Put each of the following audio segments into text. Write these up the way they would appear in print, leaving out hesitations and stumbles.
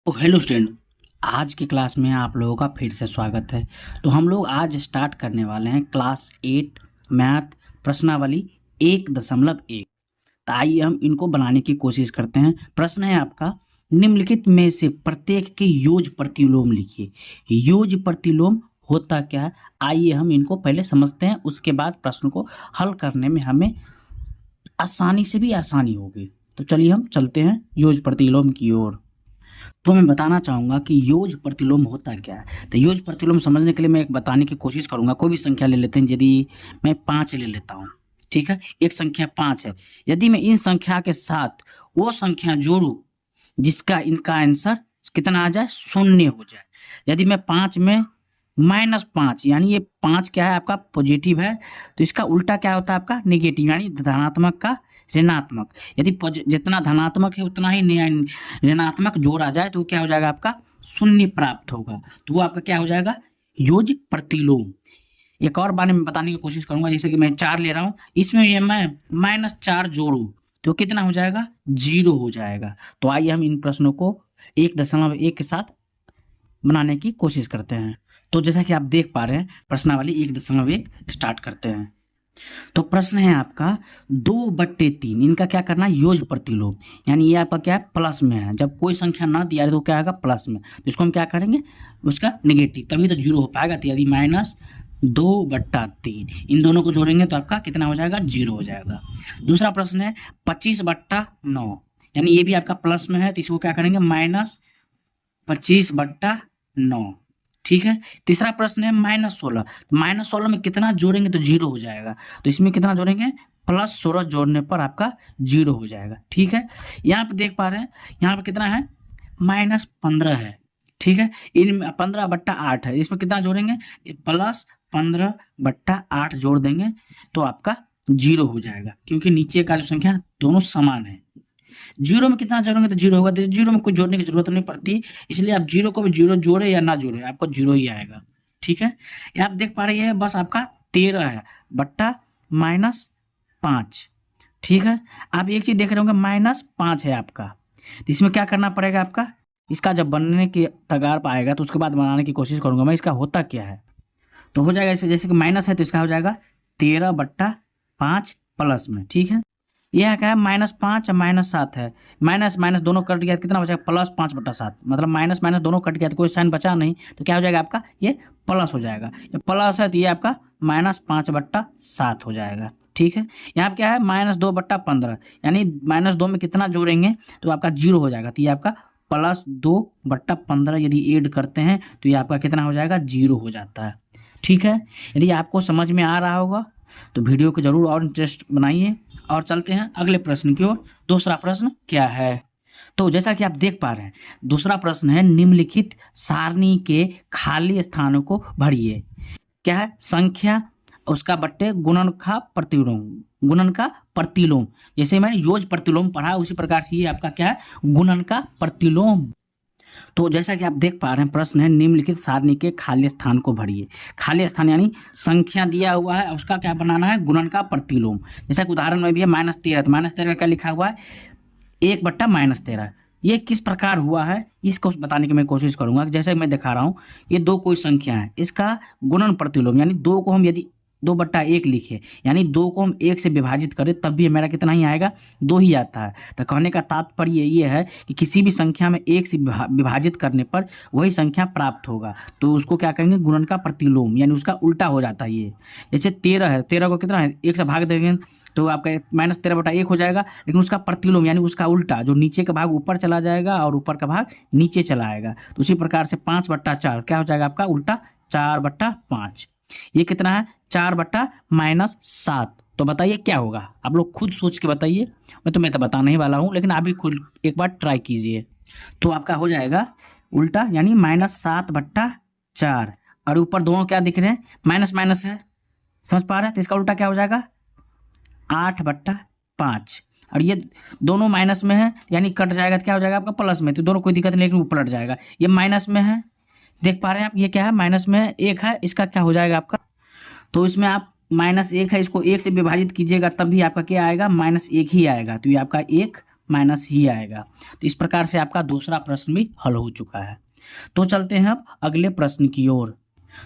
तो hello student, आज की क्लास में आप लोगों का फिर से स्वागत है। तो हम लोग आज स्टार्ट करने वाले हैं क्लास 8 मैथ प्रश्नावली 1.1। तो आइए हम इनको बनाने की कोशिश करते हैं। प्रश्न है आपका, निम्नलिखित में से प्रत्येक के योज प्रतिलोम लिखिए। योज प्रतिलोम होता क्या है, आइए हम इनको पहले समझते हैं, उसके बाद प्रश्न को हल करने में हमें आसानी से भी आसानी होगी। तो चलिए हम चलते हैं योज प्रतिलोम की ओर। तो मैं बताना चाहूँगा कि योज प्रतिलोम होता क्या है। तो योज प्रतिलोम समझने के लिए मैं एक बताने की कोशिश करूँगा। कोई भी संख्या ले लेते हैं, यदि मैं 5 ले लेता हूँ, ठीक है, एक संख्या 5 है। यदि मैं इन संख्या के साथ वो संख्या जोड़ूँ जिसका इनका आंसर कितना आ जाए, 0 हो जाए। यदि मैं 5 में -5, यानी ये 5 क्या है आपका पॉजिटिव है, तो इसका उल्टा क्या होता है आपका नेगेटिव, यानी धनात्मक का ऋणात्मक। यदि जितना धनात्मक है उतना ही ऋणात्मक जोड़ आ जाए तो क्या हो जाएगा, आपका 0 प्राप्त होगा। तो वो आपका क्या हो जाएगा, योज प्रतिलोम। एक और बारे में बताने की कोशिश करूंगा। जैसे कि मैं 4 ले रहा हूँ, इसमें ये मैं -4 जोड़ू तो कितना हो जाएगा, 0 हो जाएगा। तो आइए हम इन प्रश्नों को 1.1 के साथ बनाने की कोशिश करते हैं। तो जैसा कि आप देख पा रहे हैं, प्रश्नावली 1.1 स्टार्ट करते हैं। तो प्रश्न है आपका 2/3, इनका क्या करना है, योज प्रतिलोम। यानी ये आपका क्या है, प्लस में है। जब कोई संख्या ना दिया है तो क्या आएगा, प्लस में। तो इसको हम क्या करेंगे, उसका नेगेटिव, तभी तो 0 हो पाएगा। तो यदि -2/3 इन दोनों को जोड़ेंगे तो आपका कितना हो जाएगा, 0 हो जाएगा। दूसरा प्रश्न है 25/9, यानी ये भी आपका प्लस में है, तो इसको क्या करेंगे, -25/9, ठीक है। तीसरा प्रश्न है -16, तो -16 में कितना जोड़ेंगे तो 0 हो जाएगा। तो इसमें कितना जोड़ेंगे, +16 जोड़ने पर आपका 0 हो जाएगा, ठीक है। यहाँ पे देख पा रहे हैं, यहाँ पे कितना है, -15 है, ठीक है। इन 15/8 है, इसमें कितना जोड़ेंगे, +15/8 जोड़ देंगे तो आपका 0 हो जाएगा, क्योंकि नीचे का जो संख्या दोनों समान है। 0 में कितना जोड़ेंगे तो 0 होगा। तो 0 में कोई जोड़ने की जरूरत नहीं पड़ती, इसलिए आप 0 को भी 0 जोड़े या ना जोड़े, आपको 0 ही आएगा, ठीक है। ये आप देख पा रहे हैं, बस आपका 13 है बट्टा -5, ठीक है। आप एक चीज देख रहे होंगे, -5 है आपका, तो इसमें क्या करना पड़ेगा आपका, इसका जब बनने की तगार पर आएगा तो उसके बाद बनाने की कोशिश करूंगा मैं। इसका होता क्या है, तो हो जाएगा ऐसे, जैसे कि माइनस है तो इसका हो जाएगा 13/5 प्लस में, ठीक है। यह क्या है, -5 और -7 है, माइनस माइनस दोनों कट गया तो कितना बचेगा, +5/7, मतलब माइनस माइनस दोनों कट गया तो कोई साइन बचा नहीं, तो क्या हो जाएगा आपका, ये प्लस हो जाएगा। ये प्लस है तो ये आपका -5/7 हो जाएगा, ठीक है। यहाँ पे क्या है, -2/15, यानी -2 में कितना जोड़ेंगे तो आपका 0 हो जाएगा। तो ये आपका +2/15 यदि ऐड करते हैं तो ये आपका कितना हो जाएगा, 0 हो जाता है, ठीक है। यदि आपको समझ में आ रहा होगा तो वीडियो को जरूर और इंटरेस्ट बनाइए। और चलते हैं अगले प्रश्न की ओर। दूसरा प्रश्न क्या है, तो जैसा कि आप देख पा रहे हैं, दूसरा प्रश्न है, निम्नलिखित सारणी के खाली स्थानों को भरिए। क्या है, संख्या उसका बट्टे गुणन का प्रतिलोम, गुणन का प्रतिलोम। जैसे मैंने योज प्रतिलोम पढ़ा उसी प्रकार से ये आपका क्या है, गुणन का प्रतिलोम। तो जैसा कि आप देख पा रहे हैं, प्रश्न है, निम्नलिखित सारणी के खाली स्थान को भरिए। खाली स्थान यानी संख्या दिया हुआ है, उसका क्या बनाना है, गुणन का प्रतिलोम। जैसा कि उदाहरण में भी है -13, तो -13 क्या लिखा हुआ है, 1/-13। ये किस प्रकार हुआ है इसको बताने की मैं कोशिश करूंगा। जैसे मैं दिखा रहा हूँ, ये दो कोई संख्या है, इसका गुणन प्रतिलोम, यानी 2 को हम यदि 2/1 लिखे, यानी 2 को हम 1 से विभाजित करें तब भी मेरा कितना ही आएगा, 2 ही आता है। तो कहने का तात्पर्य ये है कि किसी भी संख्या में 1 से विभाजित करने पर वही संख्या प्राप्त होगा, तो उसको क्या कहेंगे, गुणन का प्रतिलोम, यानी उसका उल्टा हो जाता है ये। जैसे 13 है, 13 को कितना है, 1 से भाग देंगे तो आपका -13/1 हो जाएगा, लेकिन उसका प्रतिलोम यानी उसका उल्टा, जो नीचे का भाग ऊपर चला जाएगा और ऊपर का भाग नीचे चला आएगा। तो उसी प्रकार से 5/4 क्या हो जाएगा आपका, उल्टा 4/5। ये कितना है, 4/-7। तो बताइए क्या होगा, आप लोग खुद सोच के बताइए, मैं तो बताने ही वाला हूँ, लेकिन आप भी खुद एक बार ट्राई कीजिए। तो आपका हो जाएगा उल्टा, यानी -7/4, और ऊपर दोनों क्या दिख रहे हैं, माइनस माइनस है, समझ पा रहे हैं। तो इसका उल्टा क्या हो जाएगा, 8/5, और ये दोनों माइनस में है, यानी कट जाएगा तो क्या हो जाएगा आपका, प्लस में। तो दोनों कोई दिक्कत नहीं, लेकिन वो पलट जाएगा। ये माइनस में है, देख पा रहे हैं आप, ये क्या है, माइनस में है, 1 है, इसका क्या हो जाएगा आपका, तो इसमें आप -1 है, इसको 1 से विभाजित कीजिएगा तब भी आपका क्या आएगा, -1 ही आएगा। तो ये आपका 1 माइनस ही आएगा। तो इस प्रकार से आपका दूसरा प्रश्न भी हल हो चुका है। तो चलते हैं अब अगले प्रश्न की ओर।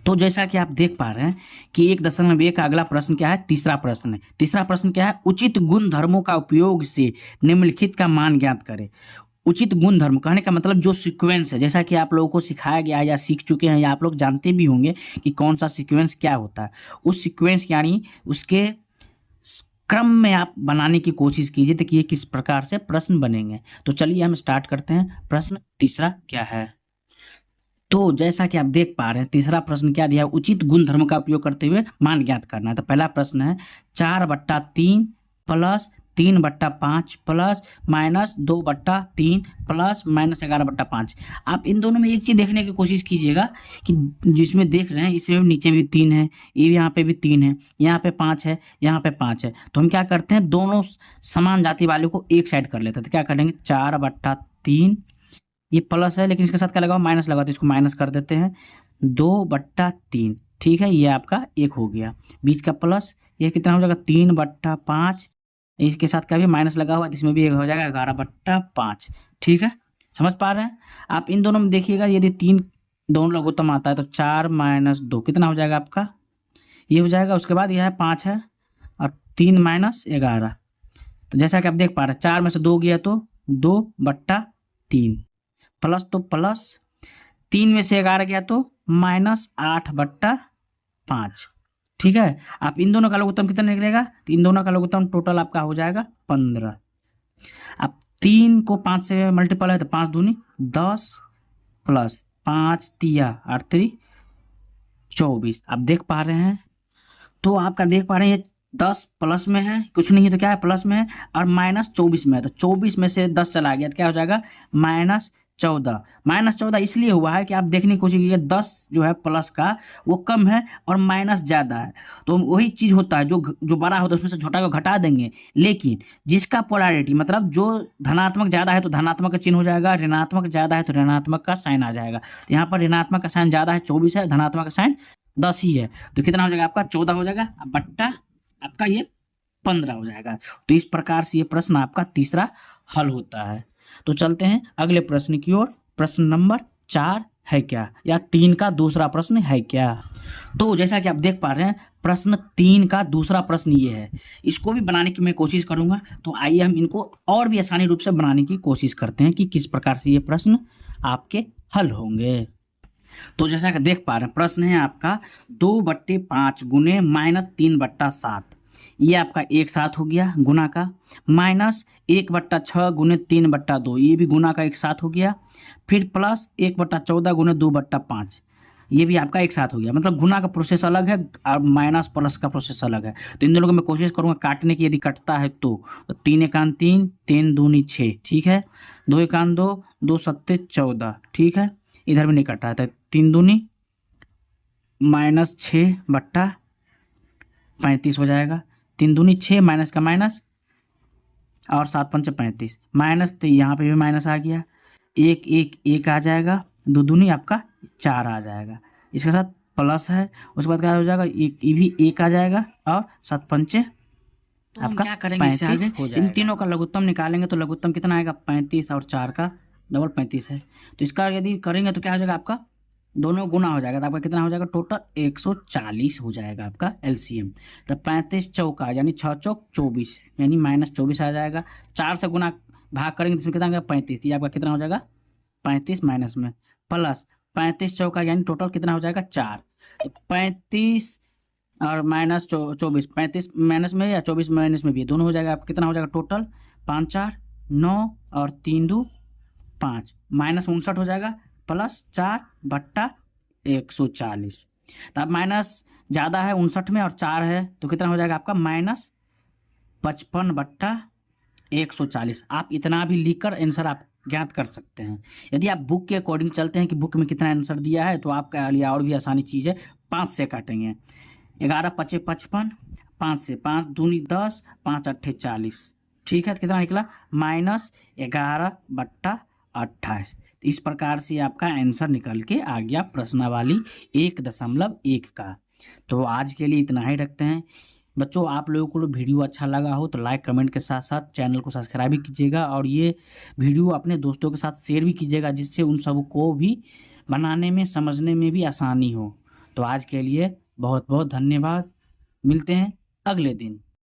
तो जैसा कि आप देख पा रहे हैं कि 1.1 का अगला प्रश्न क्या है, तीसरा प्रश्न है। तीसरा प्रश्न क्या है, उचित गुण धर्मों का उपयोग से निम्नलिखित का मान ज्ञात करें। उचित गुण धर्म कहने का मतलब जो सीक्वेंस है, जैसा कि आप लोगों को सिखाया गया है या सीख चुके हैं या आप लोग जानते भी होंगे कि कौन सा सीक्वेंस क्या होता है, उस सीक्वेंस यानी उसके क्रम में आप बनाने की कोशिश कीजिए तो कि ये किस प्रकार से प्रश्न बनेंगे। तो चलिए हम स्टार्ट करते हैं। प्रश्न तीसरा क्या है, तो जैसा कि आप देख पा रहे हैं तीसरा प्रश्न क्या दिया है, उचित गुण धर्म का उपयोग करते हुए मान ज्ञात करना है। तो पहला प्रश्न है 4/3 प्लस 3/5 प्लस -2/3 प्लस -11/5। आप इन दोनों में एक चीज देखने की कोशिश कीजिएगा कि जिसमें देख रहे हैं इसमें नीचे भी 3 है, ये यहाँ पे भी 3 है, यहाँ पे 5 है, यहाँ पे 5 है। तो हम क्या करते हैं, दोनों समान जाति वाले को एक साइड कर लेते हैं। तो क्या करेंगे, 4/3, ये प्लस है लेकिन इसके साथ क्या लगा, माइनस लगा, तो इसको माइनस कर देते हैं, 2/3। ठीक है, ये आपका 1 हो गया। बीच का प्लस ये कितना हो जाएगा, 3/5, इसके साथ क्या भी माइनस लगा हुआ है, इसमें भी 1 हो जाएगा, 11/5। ठीक है, समझ पा रहे हैं आप। इन दोनों में देखिएगा यदि 3 दोनों लघुत्तम आता है तो 4 - 2 कितना हो जाएगा आपका, ये हो जाएगा। उसके बाद यह है 5 है और 3 - 11। तो जैसा कि आप देख पा रहे हैं 4 में से 2 गया तो 2/3 प्लस, तो प्लस 3 में से 11 गया तो -8/5। ठीक है, आप इन दोनों का लघुत्तम कितना निकलेगा, तो इन दोनों का लघुत्तम टोटल आपका हो जाएगा 15। अब 3 को 5 से मल्टीपल है तो 5 दूनी 10 प्लस 5 तिया 8 24। आप देख पा रहे हैं, तो आपका देख पा रहे हैं ये 10 प्लस में है, कुछ नहीं है तो क्या है प्लस में है, और -24 में है, तो 24 में से 10 चला गया तो क्या हो जाएगा, -14। -14 इसलिए हुआ है कि आप देखने की कोशिश कीजिए 10 जो है प्लस का वो कम है और माइनस ज़्यादा है, तो वही चीज़ होता है जो बड़ा होता है उसमें से छोटा को घटा देंगे। लेकिन जिसका पोलैरिटी मतलब जो धनात्मक ज़्यादा है तो धनात्मक का चिन्ह हो जाएगा, ऋणात्मक ज़्यादा है तो ऋणात्मक का साइन आ जाएगा। तो यहाँ पर ऋणात्मक का साइन ज़्यादा है 24 है, धनात्मक का साइन 10 ही है, तो कितना हो जाएगा आपका 14 हो जाएगा, बट्टा आपका ये 15 हो जाएगा। तो इस प्रकार से ये प्रश्न आपका तीसरा हल होता है। तो चलते हैं अगले प्रश्न की ओर। प्रश्न नंबर 4 है क्या, या 3 का दूसरा प्रश्न है क्या। तो जैसा कि आप देख पा रहे हैं प्रश्न 3 का दूसरा प्रश्न ये है, इसको भी बनाने की मैं कोशिश करूंगा। तो आइए हम इनको और भी आसानी रूप से बनाने की कोशिश करते हैं कि किस प्रकार से ये प्रश्न आपके हल होंगे। तो जैसा कि देख पा रहे हैं प्रश्न है आपका 2/5 गुने -3/7, ये आपका एक साथ हो गया गुना का, -1/6 गुने 3/2, ये भी गुना का एक साथ हो गया, फिर प्लस 1/14 गुने 2/5, ये भी आपका एक साथ हो गया। मतलब गुना का प्रोसेस अलग है और माइनस प्लस का प्रोसेस अलग है। तो इन दोनों को मैं कोशिश करूंगा काटने की, यदि कटता है तो 3 एकान 3, 3 दूनी 6, ठीक है, 2 एकान 2, 2 सत्ते 14, ठीक है, इधर भी नहीं कटा है, 3 दूनी -6/35 हो जाएगा, 3 दूनी 6 माइनस का माइनस और 7 पंचे 35 माइनस, तो यहाँ पे भी माइनस आ गया, 1 आ जाएगा, 2 दूनी आपका 4 आ जाएगा, इसके साथ प्लस है, उसके बाद क्या हो जाएगा, ये भी 1 आ जाएगा और 7 पंचे आपका क्या करेंगे इससे आगे इन तीनों का लघुत्तम निकालेंगे तो लघुत्तम कितना आएगा, 35 और 4 का डबल 35 है। तो इसका यदि करेंगे तो क्या हो जाएगा, आपका दोनों गुना हो जाएगा, तो आपका कितना हो जाएगा, टोटल 140 हो जाएगा आपका एलसीएम। तो 35 चौका यानी 6 चौक 24 यानी -24 आ जाएगा। 4 से गुना भाग करेंगे तो इसमें कितना आएगा, 35, ये आपका कितना हो जाएगा 35 माइनस में प्लस 35 चौका यानी टोटल कितना हो जाएगा 4। तो 35 और -24, 35 माइनस में या 24 माइनस में भी दोनों हो जाएगा, आपका कितना हो जाएगा टोटल 5 4 9 और 3 2 5 -59 हो जाएगा प्लस 4/140। तो अब माइनस ज़्यादा है 59 में और 4 है तो कितना हो जाएगा आपका -55/140। आप इतना भी लिखकर आंसर आप ज्ञात कर सकते हैं। यदि आप बुक के अकॉर्डिंग चलते हैं कि बुक में कितना आंसर दिया है तो आपका लिए और भी आसानी चीज़ है, 5 से काटेंगे, 11 5 55, 5 से 5 दूनी 10, 5 8 40, ठीक है, तो कितना निकला -11/28। इस प्रकार से आपका आंसर निकल के आ गया प्रश्नावली 1.1 का। तो आज के लिए इतना ही रखते हैं। बच्चों आप लोगों को वीडियो अच्छा लगा हो तो लाइक कमेंट के साथ साथ चैनल को सब्सक्राइब भी कीजिएगा और ये वीडियो अपने दोस्तों के साथ शेयर भी कीजिएगा, जिससे उन सबको भी बनाने में समझने में भी आसानी हो। तो आज के लिए बहुत बहुत धन्यवाद। मिलते हैं अगले दिन।